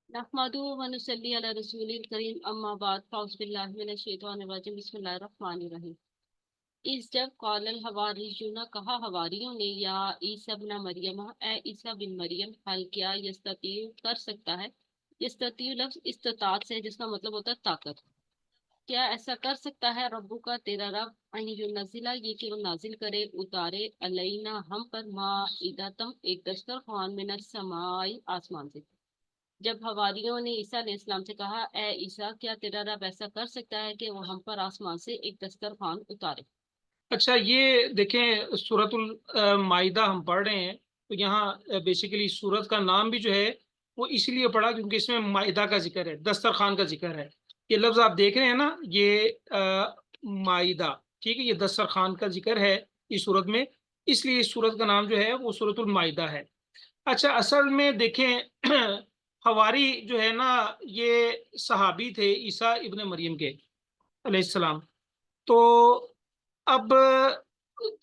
नहमदुहु व नुसल्ली अला रसूलिल करीम अम्मा बाद फ़ाउज़ बिल्लाहि मिनश शैतानिर रजीम बिस्मिल्लाहिर रहमानिर रहीम। इस जब कॉलल हवारियूना कहा हवारियों ने या ईसा बिन मरियम ए ईसा बिन मरियम हल क्या यस्ततीउ कर सकता है। यस्ततीउ लफ्ज़ इस्तिताअत से है जिसका मतलब होता है ताकत। क्या ऐसा कर सकता है रब्बू का तेरा रब अन युनज़िला ये कि वो नाजिल करे उतारे अलैना हम पर माइदतम एक दस्तरख्वान मिनस समाई आसमान से। जब हवारियों ने ईसा अलैहिस्सलाम से कहा ए ईसा क्या तेरा रब ऐसा कर सकता है कि वो हम पर आसमान से एक दस्तरखान उतारे। अच्छा, ये देखें, सूरतुल माइदा हम पढ़ रहे हैं। तो यहाँ बेसिकली सूरत का नाम भी जो है वो इसलिए पढ़ा क्योंकि इसमें माइदा का जिक्र है, दस्तरखान का जिक्र है। ये लफ्ज आप देख रहे हैं ना, ये माइदा, ठीक है, ये दस्तरखान का जिक्र है इस सूरत में, इसलिए इस सूरत का नाम जो है वो सूरतुल माइदा है। अच्छा, असल में देखें हवारी जो है ना, ये सहाबी थे ईसा इब्ने मरियम के अलैहिस्सलाम। तो अब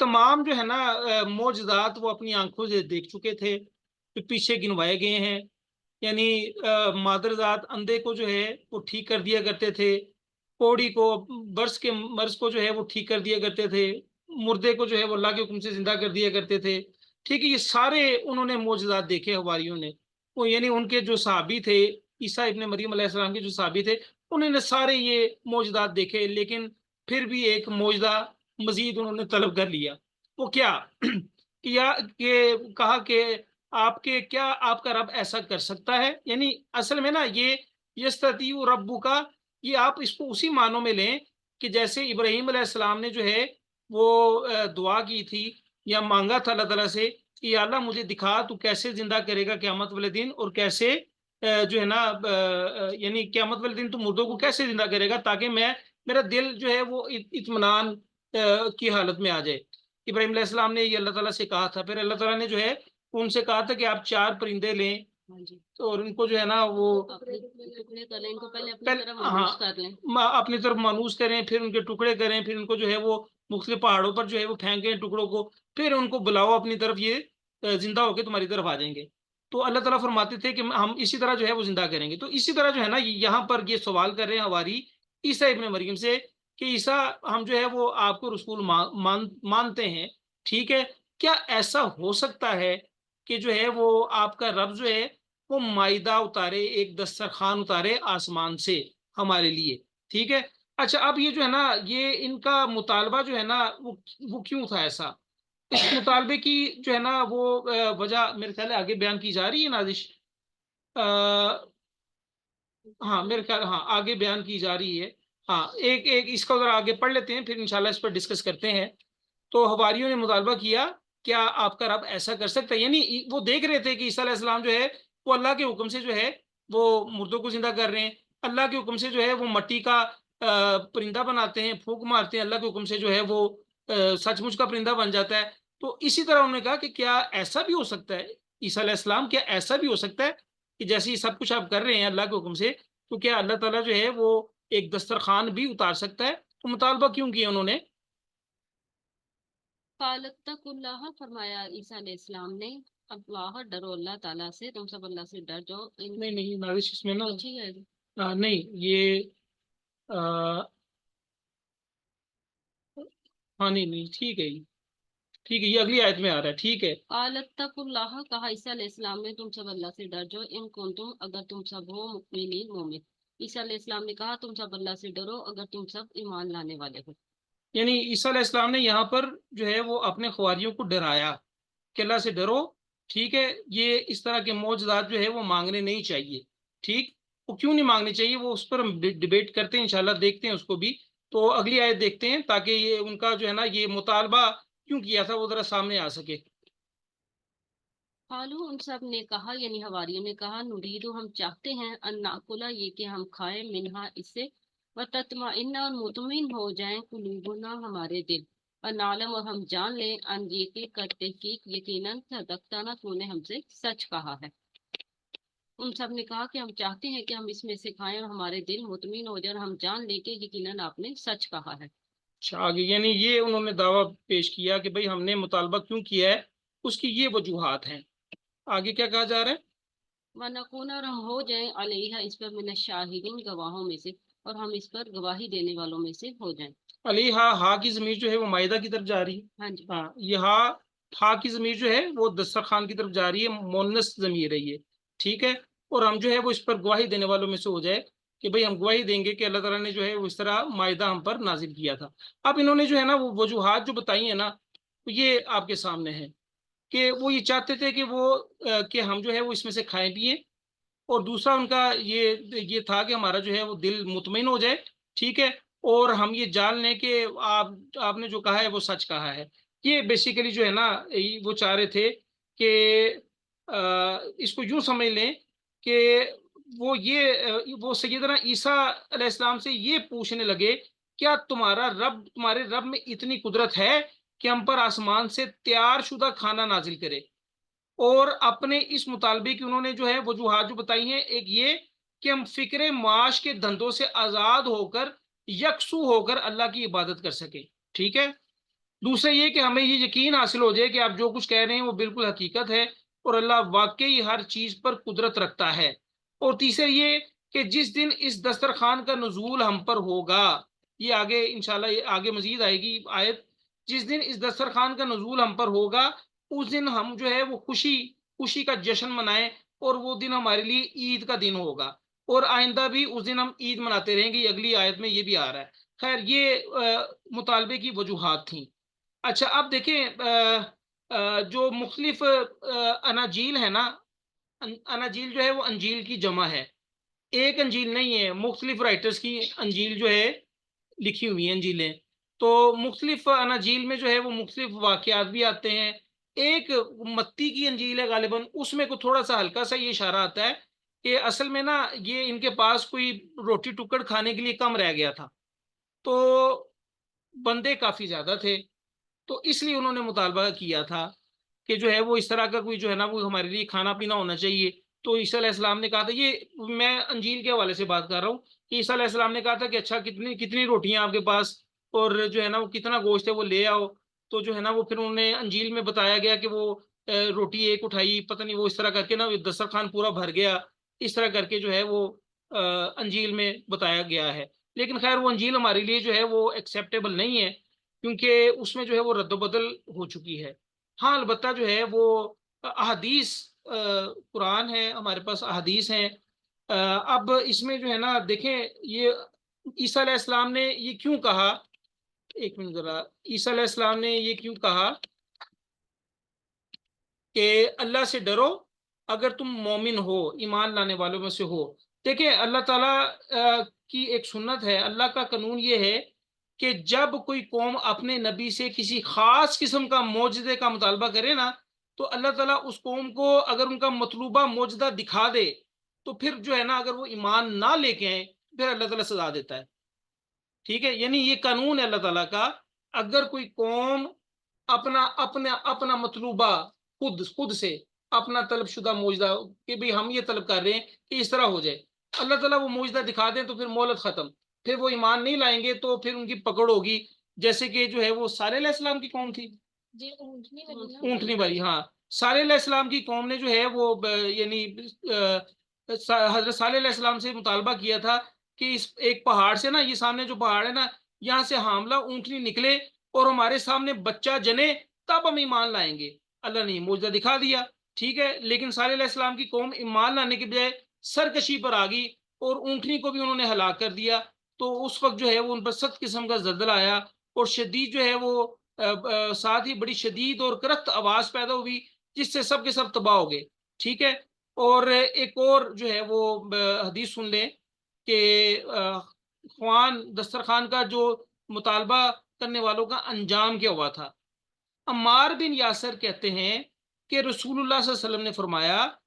तमाम जो है ना मोजज़ात वो अपनी आंखों से देख चुके थे, जो पीछे गिनवाए गए हैं। यानी मादरजात अंधे को जो है वो ठीक कर दिया करते थे, कोढ़ी को, बर्स के मर्ज को जो है वो ठीक कर दिया करते थे, मुर्दे को जो है वो अल्लाह के हुक्म से जिंदा कर दिया करते थे। ठीक है, ये सारे उन्होंने मोजज़ात देखे हवारियों ने। वो यानी उनके जो सहाबी थे, ईसा इब्ने मरियम अलैहिस्सलाम के जो सहाबी थे, उन्होंने सारे ये मोजज़ात देखे, लेकिन फिर भी एक मोजज़ा मजीद उन्होंने तलब कर लिया। वो क्या किया कि कहा कि आपके क्या आपका रब ऐसा कर सकता है। यानी असल में ना ये यस्ततीउ रब्बु का, ये आप इसको उसी मानों में लें कि जैसे इब्राहीम अलैहिस्सलाम ने जो है वो दुआ की थी या मांगा था अल्लाह ताला से कि या अल्लाह मुझे दिखा तू कैसे जिंदा करेगा क़यामत वाले दिन, और कैसे जो है ना यानी क़यामत वाले दिन तू मुर्दों को कैसे जिंदा करेगा, ताकि मैं मेरा दिल जो है वो इत्मीनान की हालत में आ जाए। इब्राहीम अलैहिस्सलाम ने ये अल्लाह ताला से कहा था। फिर अल्लाह ताला ने जो है उनसे कहा था कि आप 4 परिंदे लें, हाँ जी। तो और उनको जो है ना वो अपने टुकड़े कर लें, इनको पहले अपनी पहले, तरफ हाँ, मायूस कर लें। अपनी तरफ मानूस करें, फिर उनके टुकड़े करें, फिर उनको जो है वो मुख्तलिफ पहाड़ों पर जो है वो फेंकें टुकड़ों को, फिर उनको बुलाओ अपनी तरफ, ये जिंदा होके तुम्हारी तरफ आ जाएंगे। तो अल्लाह ताला फरमाते थे कि हम इसी तरह जो है वो जिंदा करेंगे। तो इसी तरह जो है ना यहाँ पर ये सवाल कर रहे हैं हवारी ईसा इब्ने मरियम से कि ईसा, हम जो है वो आपको रसूल मानते हैं, ठीक है, क्या ऐसा हो सकता है कि जो है वो आपका रब जो है वो माइदा उतारे, एक दस्तरखान उतारे आसमान से हमारे लिए, ठीक है। अच्छा, अब ये जो है ना, ये इनका मुतालबा जो है ना वो क्यों था ऐसा? इस मुतालबे की जो है ना वो वजह मेरे ख्याल है आगे बयान की जा रही है, नाजिश। हाँ, मेरे ख्याल, हाँ, आगे बयान की जा रही है। हाँ, एक एक इसको अगर आगे पढ़ लेते हैं, फिर इंशाल्लाह इस पर डिस्कस करते हैं। तो हवारियों ने मुतालबा किया, क्या आपका रब ऐसा कर सकता है? यानी वो देख रहे थे कि ईसा अलैहिस्सलाम जो है वो अल्लाह के हुक्म से जो है वो मुर्दों को जिंदा कर रहे हैं, अल्लाह के हुक्म से जो है वो मट्टी का परिंदा बनाते हैं, फूंक मारते हैं, अल्लाह के हुक्म से जो है वो सचमुच का परिंदा बन जाता है। तो इसी तरह उन्होंने कहा कि क्या ऐसा भी हो सकता है, ईसा अलैहिस्सलाम, क्या ऐसा भी हो सकता है कि जैसे ये सब कुछ आप कर रहे हैं अल्लाह के हुक्म से, तो क्या अल्लाह ताला जो है वो एक दस्तरखान भी उतार सकता है? तो मुतालबा क्यों किया उन्होंने? फालतकुल्लाह फरमाया ईसा अलैहिस्सलाम ने, अल्लाह डरो, अल्लाह ताला से, तुम सब अल्लाह से डर जाओ। इन नहीं नहीं नाजिश, इसमें ना अच्छी है। नहीं, ये आ, हाँ, नहीं नहीं, ठीक है, ये ठीक है, ये अगली आयत में आ रहा है, ठीक है। फालतकुल्लाह कहा ईसा अलैहिस्सलाम ने, तुम सब अल्लाह से डर जाओ, इन कुंतुम अगर तुम सब हो मुमिनीन मोमिन। ईसा अलैहिस्सलाम ने कहा तुम सब अल्लाह से डरो अगर तुम सब ईमान लाने वाले हो। यानी ईसा अलैहिस्सलाम ने यहाँ पर जो है वो अपने खवारियों को डराया कि अल्लाह से डरो, ठीक है। ये इस तरह के मौजूदात जो है वो मांगने नहीं चाहिए, ठीक। वो क्यों नहीं मांगने चाहिए, वो उस पर हम डिबेट करते हैं, इंशाल्लाह देखते हैं उसको भी। तो अगली आयत देखते हैं, ताकि ये उनका जो है ना ये मुतालबा क्यों किया था वो जरा सामने आ सके। हालू उन सब ने कहा यानी हवारियों ने कहा नुरीदु हम चाहते हैं अन्नाकुला ये कि हम खाएं मिन्हा इससे, व तत्मा इन्ना और मुतमिन हो जाएं कुलूबुना हमारे दिल, और नालम और हम जान लें अन ये के करते की यकीनन सदकताना तूने हमसे सच कहा है। उन सब ने कहा कि हम चाहते हैं कि हम इसमें से खाएं और हमारे दिल मुतमिन हो जाए और हम जान लें कि यकीनन आपने सच कहा है। अच्छा, आगे यानी ये उन्होंने दावा पेश किया कि भाई हमने मुतालबा क्यों किया है, उसकी ये वजूहात हैं। आगे क्या कहा जा रहा है? वनकून, और हम हो जाएं अलैहा, इस पर मिन शाहिदीन, गवाहों में से, और हम इस पर गवाही देने वालों में से हो जाएं। अली हा की जमीर जो है वो मायदा की तरफ जा रही है। हाँ जी। हाँ, ये हा की जमीर जो है वो दस्तरखान की तरफ जा रही है, मोनस जमीर है ये, ठीक है। और हम जो है वो इस पर गवाही देने वालों में से हो जाए कि भाई हम गवाही देंगे कि अल्लाह ताला ने जो है वो इस तरह मायदा हम पर नाजिल किया था। अब इन्होंने जो है ना वो वजूहात जो बताई है ना, तो ये आपके सामने है कि वो ये चाहते थे कि कि हम जो है वो इसमें से खाएं पिए, और दूसरा उनका ये था कि हमारा जो है वो दिल मुतमईन हो जाए, ठीक है, और हम ये जान लें कि आपने जो कहा है वो सच कहा है। ये बेसिकली जो है ना वो चाह रहे थे कि इसको यूं समझ लें कि वो सैयदना ईसा अलैहिस्सलाम से ये पूछने लगे, क्या तुम्हारे रब में इतनी कुदरत है कि हम पर आसमान से तैयार शुदा खाना नाजिल करे। और अपने इस मुतालबे की उन्होंने जो है वजूहात जो बताई हैं, एक ये कि हम फिक्र माश के धंधों से आज़ाद होकर यकसू होकर अल्लाह की इबादत कर सके, ठीक है। दूसरा ये कि हमें ये यकीन हासिल हो जाए कि आप जो कुछ कह रहे हैं वो बिल्कुल हकीकत है और अल्लाह वाकई हर चीज पर कुदरत रखता है। और तीसरा ये कि जिस दिन इस दस्तरखान का नुजूल हम पर होगा, ये आगे इंशाल्लाह ये आगे मजीद आएगी आयत, जिस दिन इस दस्तरखान का नुजूल हम पर होगा उस दिन हम जो है वो खुशी खुशी का जश्न मनाएं, और वो दिन हमारे लिए ईद का दिन होगा, और आइंदा भी उस दिन हम ईद मनाते रहेंगे। ये अगली आयत में ये भी आ रहा है। खैर, ये मुतालबे की वजूहात थी। अच्छा, अब देखें जो मुख्तलिफ अनाजील है ना, अनाजील जो है वो अंजील की जमा है, एक अंजील नहीं है, मुख्तलिफ राइटर्स की अंजील जो है लिखी हुई हैं अंजीलें। तो मुख्तलिफ अनाजील में जो है वो मुख्तलिफ वाक़यात भी आते हैं। एक मत्ती की अंजील है गालिबन, उसमें को थोड़ा सा हल्का सा ये इशारा आता है कि असल में ना ये इनके पास कोई रोटी टुकड़ खाने के लिए कम रह गया था, तो बंदे काफ़ी ज़्यादा थे, तो इसलिए उन्होंने मुतालबा किया था कि जो है वो इस तरह का कोई जो है ना वो हमारे लिए खाना पीना होना चाहिए। तो ईसा अलैहिस्सलाम ने कहा था, ये मैं अंजील के हवाले से बात कर रहा हूँ, कि ईसा अलैहिस्सलाम ने कहा था कि अच्छा कितनी कितनी रोटियां आपके पास, और जो है ना वो कितना गोश्त है वो ले आओ। तो जो है ना वो फिर उन्हें अंजील में बताया गया कि वो रोटी एक उठाई, पता नहीं वो इस तरह करके ना दस्तरखान पूरा भर गया, इस तरह करके जो है वो अंजील में बताया गया है। लेकिन खैर वो अंजील हमारे लिए जो है वो एक्सेप्टेबल नहीं है, क्योंकि उसमें जो है वो रद्द-बदल हो चुकी है। हाँ, अलबत्ता जो है वो अहादीस, कुरान है, हमारे पास अहादीस हैं। अब इसमें जो है ना देखें, ये ईसा अलैहिस्सलाम ने ये क्यों कहा, एक मिनट ज़रा, ईसा अलैहिस्सलाम ने ये क्यों कहा कि अल्लाह से डरो अगर तुम मोमिन हो, ईमान लाने वालों में से हो। देखिए, अल्लाह ताला की एक सुन्नत है, अल्लाह का कानून ये है कि जब कोई कौम अपने नबी से किसी खास किस्म का मौजज़े का मुतालबा करे ना, तो अल्लाह ताला उस कौम को अगर उनका मतलूबा मौजज़ा दिखा दे, तो फिर जो है ना अगर वो ईमान ना लेके आए, फिर अल्लाह ताला सजा देता है, ठीक है। यानी ये कानून है अल्लाह ताला का, अगर कोई कौम अपना अपना अपना मतलूबा खुद खुद से अपना तलबशुदा मौजदा कि भाई हम ये तलब कर रहे हैं कि इस तरह हो जाए, अल्लाह ताला वो मौजदा दिखा दें तो फिर मोहलत खत्म, फिर वो ईमान नहीं लाएंगे तो फिर उनकी पकड़ होगी। जैसे कि जो है वो सालेह अलैहिस्सलाम की कौम थी, जी, ऊँटनी वाली ना? ऊँटनी वाली, हाँ। सालेह अलैहिस्सलाम की कौम ने जो है वो यानी हजरत सालेह अलैहिस्सलाम से मुतालबा किया था कि इस एक पहाड़ से ना, ये सामने जो पहाड़ है ना, यहाँ से हामला ऊँटनी निकले और हमारे सामने बच्चा जने, तब हम ईमान लाएंगे। अल्लाह ने मुझे दिखा दिया, ठीक है। लेकिन सालेह अलैहिस्सलाम की कौम ईमान लाने के बजाय सरकशी पर आ गई और ऊँटनी को भी उन्होंने हलाक कर दिया। तो उस वक्त जो है वो उन पर सख्त किस्म का जल्जला आया, और शदीद जो है वो साथ ही बड़ी शदीद और करख्त आवाज पैदा हुई, जिससे सब के सब तबाह हो गए, ठीक है। और एक और जो है वो हदीस सुन लें कि ख्वान दस्तरखान का जो मुतालबा करने वालों का अंजाम क्या हुआ था। अम्मार बिन यासर कहते हैं कि रसूलुल्लाह सल्लल्लाहु अलैहि वसल्लम ने फरमाया,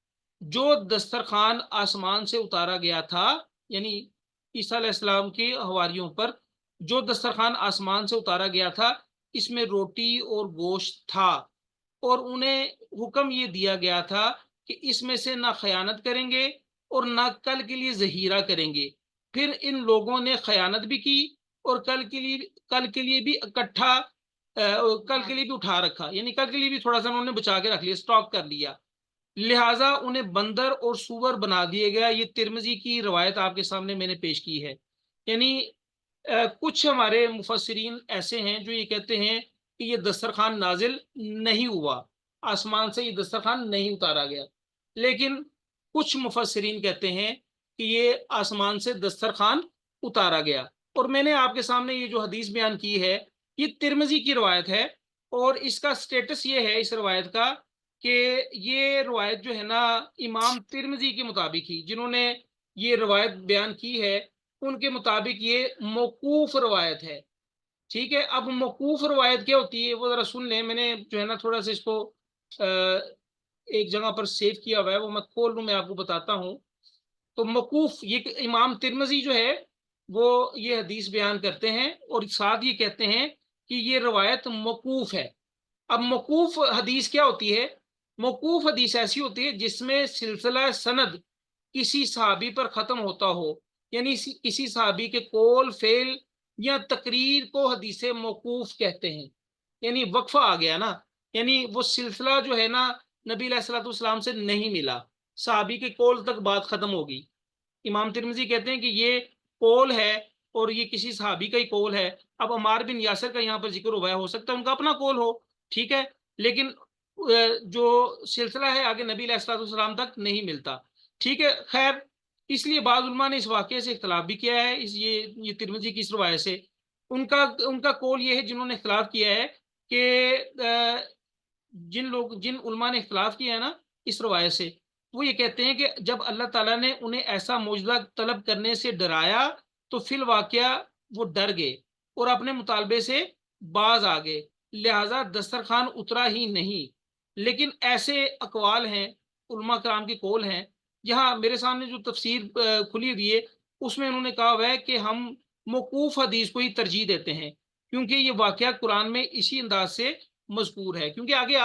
जो दस्तरखान आसमान से उतारा गया था, यानी ईसा अलैहिस्सलाम के हवारियों पर जो दस्तरखान आसमान से उतारा गया था, इसमें रोटी और गोश्त था, और उन्हें हुक्म ये दिया गया था कि इसमें से ना खयानत करेंगे और ना कल के लिए जहीरा करेंगे। फिर इन लोगों ने खयानत भी की और कल के लिए भी इकट्ठा कल के लिए भी उठा रखा, यानी कल के लिए भी थोड़ा सा उन्होंने बचा के रख लिया, स्टॉक कर लिया। لہٰذا انہیں بندر اور سور بنا دیا گیا۔ یہ ترمذی کی روایت آپ کے سامنے میں نے پیش کی ہے۔ یعنی کچھ ہمارے مفسرین ایسے ہیں جو یہ کہتے ہیں کہ یہ دسترخوان نازل نہیں ہوا، آسمان سے یہ دسترخوان نہیں اتارا گیا، لیکن کچھ مفسرین کہتے ہیں کہ یہ آسمان سے دسترخوان اتارا گیا۔ اور میں نے آپ کے سامنے یہ جو حدیث بیان کی ہے یہ ترمذی کی روایت ہے، اور اس کا سٹیٹس یہ ہے اس روایت کا کہ یہ روایت جو ہے نا امام ترمذی کے مطابق ہی جنہوں نے یہ روایت بیان کی ہے ان کے مطابق یہ موقوف روایت ہے۔ ٹھیک ہے، اب موقوف روایت کیا ہوتی ہے وہ ذرا سن لیں۔ میں نے جو ہے نا تھوڑا سا اس کو ایک جگہ پر سیو کیا ہوا ہے، وہ میں کھول لوں، میں آپ کو بتاتا ہوں۔ تو موقوف، یہ امام ترمذی جو ہے وہ یہ حدیث بیان کرتے ہیں اور ساتھ یہ کہتے ہیں کہ یہ روایت موقوف ہے۔ اب موقوف حدیث کیا ہوتی ہے؟ موقوف حدیث ایسی ہوتی ہے جس میں سلسلہ سند کسی صحابی پر ختم ہوتا ہو، یعنی کسی صحابی کے قول، فعل یا تقریر کو حدیث موقوف کہتے ہیں۔ یعنی وقفہ آ گیا نا، یعنی وہ سلسلہ جو ہے نا نبی علیہ الصلوۃ والسلام سے نہیں ملا، صحابی کے قول تک بات ختم ہوگی۔ امام ترمذی کہتے ہیں کہ یہ قول ہے اور یہ کسی صحابی کا ہی قول ہے۔ اب عمار بن یاسر کا یہاں پر ذکر ہوا ہے، ہو سکتا ہے ان کا اپنا قول ہو، ٹھیک ہے، لیکن جو سلسلہ ہے آگے نبی علیہ الصلوۃ والسلام تک نہیں ملتا، ٹھیک ہے۔ خیر، اس لیے بعض علماء نے اس واقعے سے اختلاف بھی کیا ہے، یہ ترمذی کی اس روایت سے۔ ان کا قول یہ ہے، جنہوں نے اختلاف کیا ہے، کہ جن علماء نے اختلاف کیا ہے نا اس روایت سے، وہ یہ کہتے ہیں کہ جب اللہ تعالیٰ نے انہیں ایسا معجزہ طلب کرنے سے ڈرایا تو فی الواقعہ وہ ڈر گئے اور اپنے مطالبے سے باز آ گئے، لہذا دسترخوان اترا ہی نہیں۔ لیکن ایسے اقوال ہیں، علماء کرام کے قول ہیں، جہاں میرے سامنے جو تفسیر کھلی ہوئی ہے اس میں انہوں نے کہا ہوا ہے کہ ہم موقوف حدیث کو ہی ترجیح دیتے ہیں، کیونکہ یہ واقعہ قرآن میں اسی انداز سے مذکور ہے۔ کیونکہ آگے